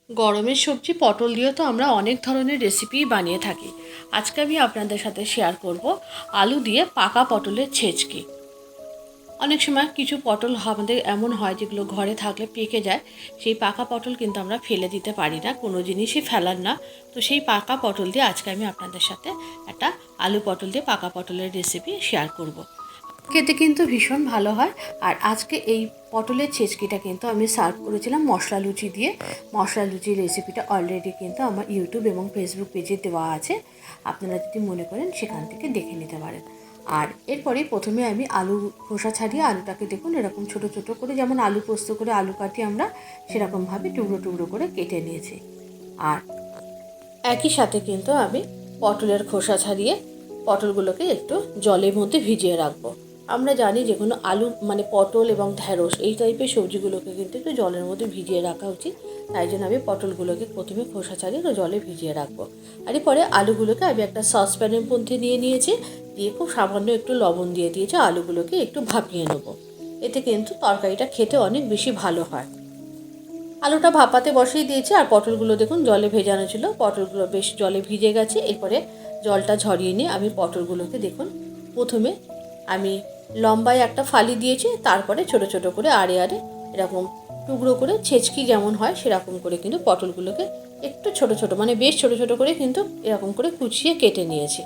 গরমের সবজি পটল দিয়ে তো আমরা অনেক ধরনের রেসিপি বানিয়ে থাকি। আজকে আমি আপনাদের সাথে শেয়ার করব আলু দিয়ে পাকা পটলের ছেচকি। অনেক সময় কিছু পটল আমাদের এমন হয় যেগুলো ঘরে থাকলে পেকে যায়, সেই পাকা পটল কিন্তু আমরা ফেলে দিতে পারি না, কোনো জিনিসই ফেলার না। তো সেই পাকা পটল দিয়ে আজকে আমি আপনাদের সাথে একটা আলু পটল দিয়ে পাকা পটলের রেসিপি শেয়ার করব। খেতে কিন্তু ভীষণ ভালো হয়। আর আজকে এই পটলের ছেচকিটা কিন্তু আমি সার্ভ করেছিলাম মশলা লুচি দিয়ে। মশলা লুচির রেসিপিটা অলরেডি কিন্তু আমার ইউটিউব এবং ফেসবুক পেজে দেওয়া আছে, আপনারা যদি মনে করেন সেখান থেকে দেখে নিতে পারেন। আর এরপরে প্রথমে আমি আলু খোসা ছাড়িয়ে আলুটাকে দেখুন এরকম ছোটো ছোটো করে, যেমন আলু পোস্ত করে আলু কাটি আমরা, সেরকমভাবে টুকরো টুকরো করে কেটে নিয়েছি। আর একই সাথে কিন্তু আমি পটলের খোসা ছাড়িয়ে পটলগুলোকে একটু জলের মধ্যে ভিজিয়ে রাখবো। আমরা জানি যে কোনো আলু মানে পটল এবং ঢ্যাঁড়স এই টাইপের সবজিগুলোকে কিন্তু একটু জলের মধ্যে ভিজিয়ে রাখা উচিত। তাই জন্য আমি পটলগুলোকে প্রথমে খোসা ছাড়িয়ে জলে ভিজিয়ে রাখবো। আর এরপরে আলুগুলোকে আমি একটা সসপ্যানের মধ্যে নিয়েছি, দিয়ে খুব সামান্য একটু লবণ দিয়ে দিয়েছি, আলুগুলোকে একটু ভাপিয়ে নেবো। এতে কিন্তু তরকারিটা খেতে অনেক বেশি ভালো হয়। আলুটা ভাপাতে বসিয়ে দিয়েছি, আর পটলগুলো দেখুন জলে ভেজানো ছিল, পটলগুলো বেশ জলে ভিজে গেছে। এরপরে জলটা ঝরিয়ে নিয়ে আমি পটলগুলোকে দেখুন প্রথমে আমি লম্বায় একটা ফালি দিয়েছি, তারপরে ছোট ছোট করে আড়ে আড়ে এরকম টুকরো করে ছেচকি যেমন হয় সেরকম করে কিন্তু পটলগুলোকে একটু ছোট ছোট মানে বেশ ছোট ছোট করে কিন্তু এরকম করে কুচিয়ে কেটে নিয়েছি।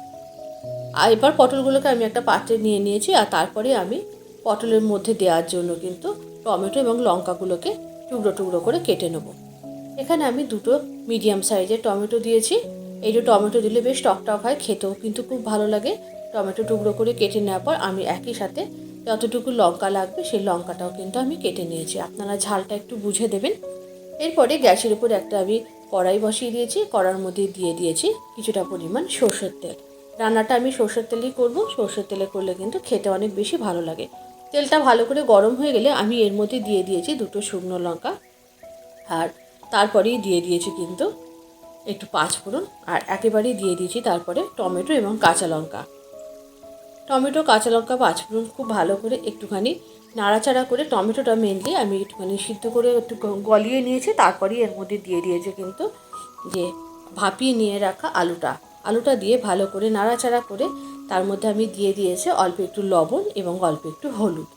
আর এবার পটলগুলোকে আমি একটা পাত্রে নিয়ে নিয়েছি, আর তারপরে আমি পটলের মধ্যে দেওয়ার জন্য কিন্তু টমেটো এবং লঙ্কাগুলোকে টুকরো টুকরো করে কেটে নেব। এখানে আমি দুটো মিডিয়াম সাইজের টমেটো দিয়েছি। এই যে টমেটো দিলে বেশ টকটক হয়, খেতেও কিন্তু খুব ভালো লাগে। টমেটো টুকরো করে কেটে নেওয়ার পর আমি একই সাথে যতটুকু লঙ্কা লাগবে সেই লঙ্কাটাও কিন্তু আমি কেটে নিয়েছি, আপনারা ঝালটা একটু বুঝে দেবেন। এরপরে গ্যাসের উপর একটা আমি কড়াই বসিয়ে দিয়েছি, কড়ার মধ্যে দিয়ে দিয়েছি কিছুটা পরিমাণ সর্ষের তেল। রান্নাটা আমি সর্ষের তেলেই করব, সর্ষের তেলে করলে কিন্তু খেতে অনেক বেশি ভালো লাগে। তেলটা ভালো করে গরম হয়ে গেলে আমি এর মধ্যে দিয়ে দিয়েছি দুটো শুকনো লঙ্কা, আর তারপরেই দিয়ে দিয়েছি কিন্তু একটু পাঁচফোড়ন, আর একেবারেই দিয়ে দিয়েছি তারপরে টমেটো এবং কাঁচা লঙ্কা। টমেটো কাঁচা লঙ্কা পাঁচফোড়ন খুব ভালো করে একটুখানি নাড়াচাড়া করে, টমেটোটা মেনলি আমি একটুখানি সিদ্ধ করে একটু গলিয়ে নিয়েছি, তারপরেই এর মধ্যে দিয়ে দিয়েছে কিন্তু যে ভাপিয়ে নিয়ে রাখা আলুটা দিয়ে ভালো করে নাড়াচাড়া করে তার মধ্যে আমি দিয়ে দিয়েছি অল্প একটু লবণ এবং অল্প একটু হলুদ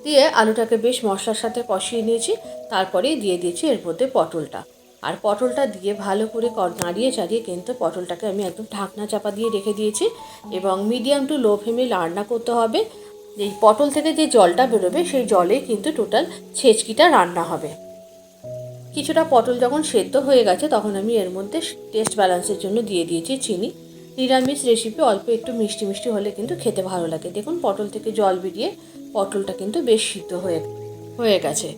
দিয়ে আলুটাকে বেশ মশলার সাথে কষিয়ে নিয়েছি। তারপরেই দিয়ে দিয়েছি এর মধ্যে পটলটা, আর পটলটা দিয়ে ভালো করে নাড়িয়ে চাড়িয়ে কিন্তু পটলটাকে আমি একদম ঢাকনা চাপা দিয়ে রেখে দিয়েছি এবং মিডিয়াম টু লো ফ্লেমে রান্না করতে হবে। এই পটল থেকে যে জলটা বেরোবে সেই জলে কিন্তু টোটাল ছেচকিটা রান্না হবে। কিছুটা পটল যখন সেদ্ধ হয়ে গেছে তখন আমি এর মধ্যে টেস্ট ব্যালেন্সের জন্য দিয়ে দিয়েছি চিনি। নিরামিষ রেসিপি অল্প একটু মিষ্টি মিষ্টি হলে কিন্তু খেতে ভালো লাগে। দেখুন পটল থেকে জল বেরিয়ে পটলটা কিন্তু বেশ সিদ্ধ হয়ে গেছে।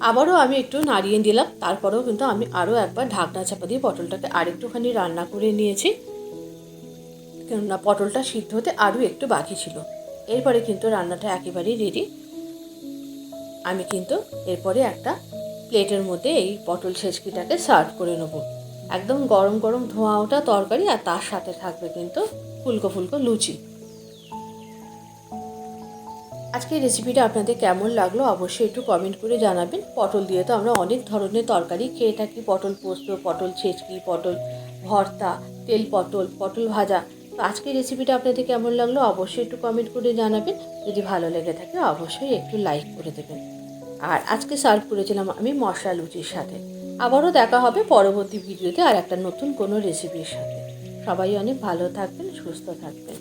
আবারও আমি একটু নাড়িয়ে দিলাম, তারপরেও কিন্তু আমি আরও একবার ঢাকনা চাপা দিয়ে পটলটাকে আরেকটুখানি রান্না করে নিয়েছি, কেননা পটলটা সিদ্ধ হতে আরও একটু বাকি ছিল। এরপরে কিন্তু রান্নাটা একেবারেই রেডি। আমি কিন্তু এরপরে একটা প্লেটের মধ্যে এই পটল ছেচকিটাকে সার্ভ করে নেব। একদম গরম গরম ধোঁয়া ওঠা তরকারি, আর তার সাথে থাকবে কিন্তু ফুলকো ফুলকো লুচি। আজকে এই রেসিপিটা আপনাদের কেমন লাগলো অবশ্যই একটু কমেন্ট করে জানাবেন। পটল দিয়ে তো আমরা অনেক ধরনের তরকারি খেয়ে থাকি, পটল পোস্ত, পটল ছেচকি, পটল ভর্তা, তেল পটল, পটল ভাজা। তো আজকের রেসিপিটা আপনাদের কেমন লাগলো অবশ্যই একটু কমেন্ট করে জানাবেন। যদি ভালো লেগে থাকে অবশ্যই একটু লাইক করে দেবেন। আর আজকে সার্ভ করেছিলাম আমি মশলা লুচির সাথে। আবারও দেখা হবে পরবর্তী ভিডিওতে আর একটা নতুন কোনো রেসিপির সাথে। সবাই অনেক ভালো থাকবেন, সুস্থ থাকবেন।